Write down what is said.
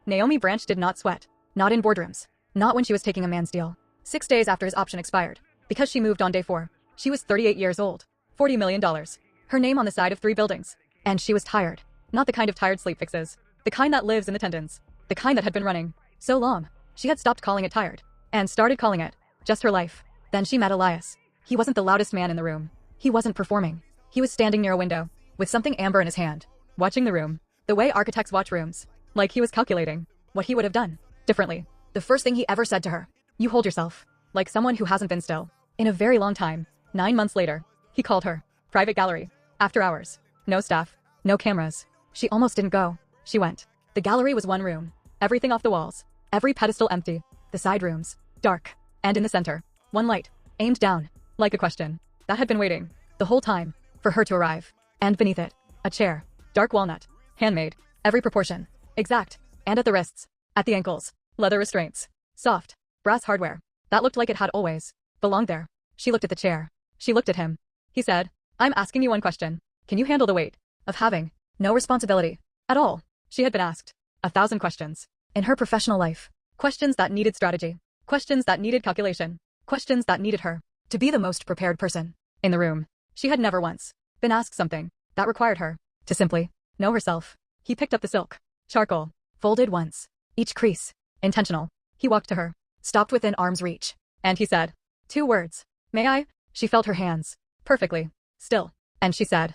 Naomi Branch did not sweat. Not in boardrooms. Not when she was taking a man's deal. 6 days after his option expired. Because she moved on day 4. She was 38 years old. $40 million. Her name on the side of 3 buildings. And she was tired. Not the kind of tired sleep fixes. The kind that lives in the tendons. The kind that had been running so long. She had stopped calling it tired. And started calling it just her life. Then she met Elias. He wasn't the loudest man in the room. He wasn't performing. He was standing near a window, with something amber in his hand, watching the room. The way architects watch rooms. Like he was calculating what he would have done differently. The first thing he ever said to her. You hold yourself. Like someone who hasn't been still. In a very long time. 9 months later. He called her. Private gallery. After hours. No staff. No cameras. She almost didn't go. She went. The gallery was one room. Everything off the walls. Every pedestal empty. The side rooms. Dark. And in the center. One light. Aimed down. Like a question. That had been waiting. The whole time. For her to arrive. And beneath it. A chair. Dark walnut. Handmade. Every proportion. Exact. And at the wrists. At the ankles. Leather restraints. Soft. Brass hardware. That looked like it had always belonged there. She looked at the chair. She looked at him. He said, I'm asking you one question. Can you handle the weight of having no responsibility at all? She had been asked 1,000 questions in her professional life. Questions that needed strategy. Questions that needed calculation. Questions that needed her to be the most prepared person in the room. She had never once been asked something that required her to simply know herself. He picked up the silk. Charcoal. Folded once. Each crease. Intentional. He walked to her. Stopped within arm's reach. And he said, 2 words. May I? She felt her hands. Perfectly. Still. And she said,